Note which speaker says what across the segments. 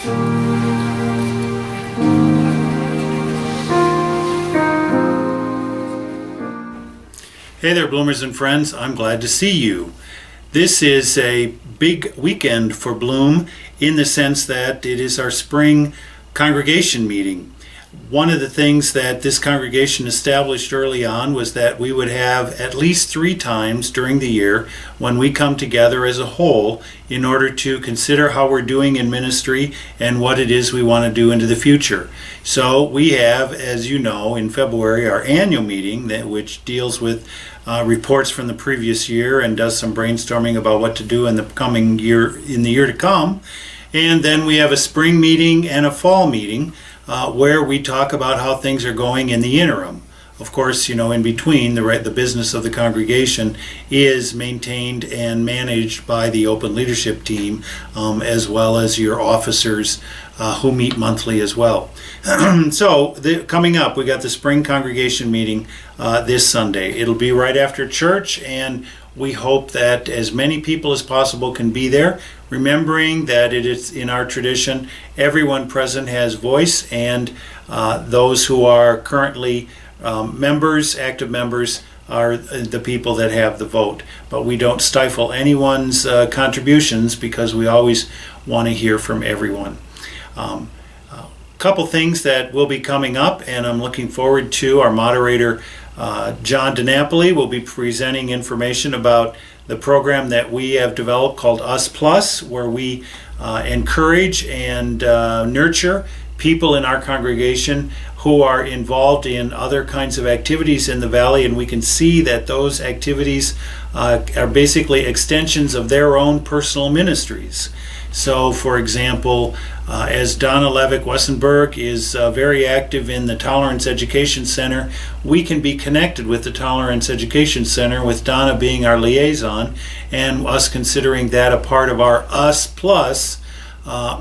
Speaker 1: Hey there, Bloomers and friends. I'm glad to see you. This is a big weekend for Bloom in the sense that it is our spring congregation meeting. One of the things that this congregation established early on was that we would have at least 3 times during the year when we come together as a whole in order to consider how we're doing in ministry and what it is we want to do into the future. So we have, as you know, in February our annual meeting which deals with reports from the previous year and does some brainstorming about what to do in the coming year, in the year to come. And then we have a spring meeting and a fall meeting where we talk about how things are going in the interim. Of course, in between, the business of the congregation is maintained and managed by the open leadership team, as well as your officers who meet monthly as well. So, coming up, we got the spring congregation meeting this Sunday. It'll be right after church, and we hope that as many people as possible can be there, remembering that it is in our tradition, everyone present has voice, and those who are currently members, active members, are the people that have the vote. But we don't stifle anyone's contributions because we always want to hear from everyone. Couple things that will be coming up, and I'm looking forward to. Our moderator, John DiNapoli, will be presenting information about the program that we have developed called Us Plus, where we encourage and nurture people in our congregation who are involved in other kinds of activities in the Valley, and we can see that those activities are basically extensions of their own personal ministries. So, for example, as Donna Levick-Wessenberg is very active in the Tolerance Education Center, we can be connected with the Tolerance Education Center, with Donna being our liaison, and us considering that a part of our Us Plus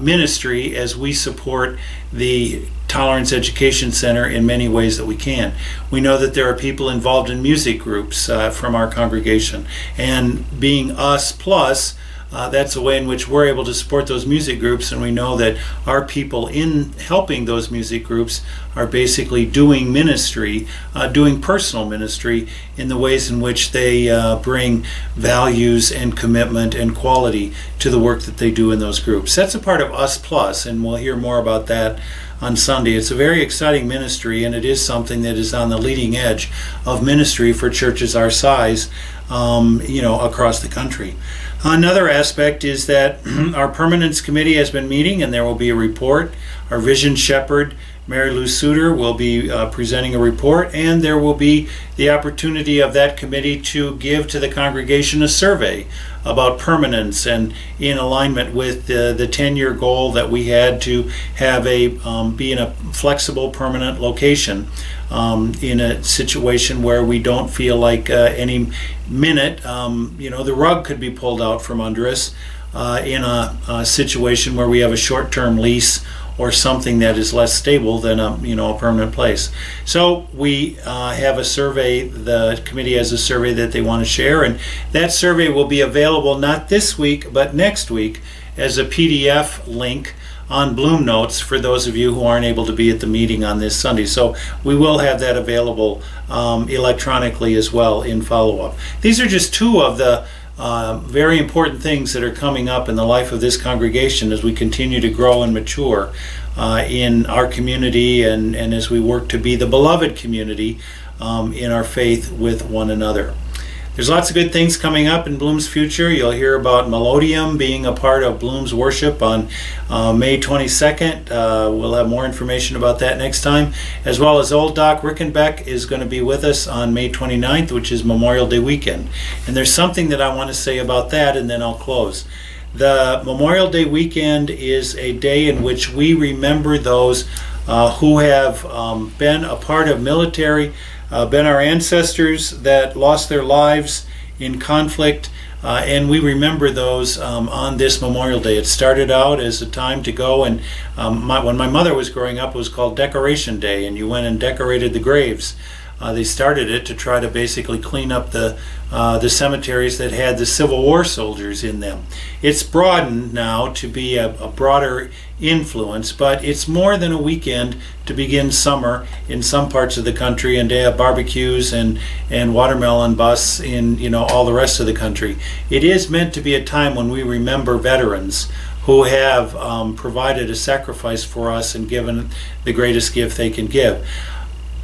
Speaker 1: ministry as we support the Tolerance Education Center in many ways that we can. We know that there are people involved in music groups from our congregation, and being Us Plus, that's a way in which we're able to support those music groups, and we know that our people in helping those music groups are basically doing ministry, doing personal ministry in the ways in which they bring values and commitment and quality to the work that they do in those groups. That's a part of Us Plus, and we'll hear more about that on Sunday. It's a very exciting ministry, and it is something that is on the leading edge of ministry for churches our size, across the country. Another aspect is that our Permanence Committee has been meeting, and there will be a report. Our Vision Shepherd, Mary Lou Suter, will be presenting a report, and there will be the opportunity of that committee to give to the congregation a survey about permanence, and in alignment with the 10-year goal that we had to have be in a flexible, permanent location in a situation where we don't feel like any minute, the rug could be pulled out from under us in a situation where we have a short-term lease or something that is less stable than a permanent place. So we have a survey. The committee has a survey that they want to share, and that survey will be available not this week but next week as a PDF link on Bloom Notes for those of you who aren't able to be at the meeting on this Sunday. So we will have that available electronically as well in follow-up. These are just 2 of the very important things that are coming up in the life of this congregation as we continue to grow and mature in our community, and as we work to be the beloved community in our faith with one another. There's lots of good things coming up in Bloom's future. You'll hear about Melodium being a part of Bloom's worship on May 22nd. We'll have more information about that next time, as well as Old Doc Rickenbeck is going to be with us on May 29th, which is Memorial Day weekend. And there's something that I want to say about that, and then I'll close. The Memorial Day weekend is a day in which we remember those who have been a part of military, been our ancestors that lost their lives in conflict, and we remember those on this Memorial Day. It started out as a time to go and when my mother was growing up, it was called Decoration Day, and you went and decorated the graves They started it to try to basically clean up the cemeteries that had the Civil War soldiers in them. It's broadened now to be a broader influence, but it's more than a weekend to begin summer in some parts of the country and to have barbecues and watermelon busts in all the rest of the country. It is meant to be a time when we remember veterans who have provided a sacrifice for us and given the greatest gift they can give.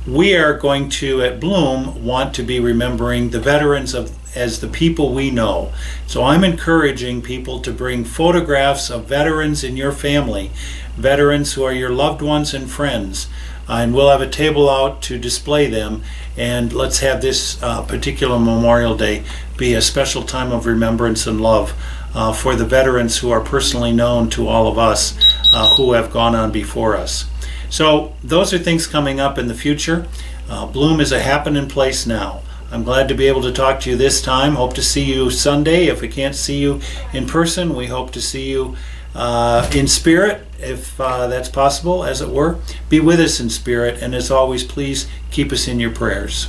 Speaker 1: We are going to, at Bloom, want to be remembering the veterans as the people we know. So I'm encouraging people to bring photographs of veterans in your family, veterans who are your loved ones and friends. And we'll have a table out to display them. And let's have this particular Memorial Day be a special time of remembrance and love for the veterans who are personally known to all of us who have gone on before us. So those are things coming up in the future. Bloom is a happening place now. I'm glad to be able to talk to you this time. Hope to see you Sunday. If we can't see you in person, we hope to see you in spirit, if that's possible, as it were. Be with us in spirit, and as always, please keep us in your prayers.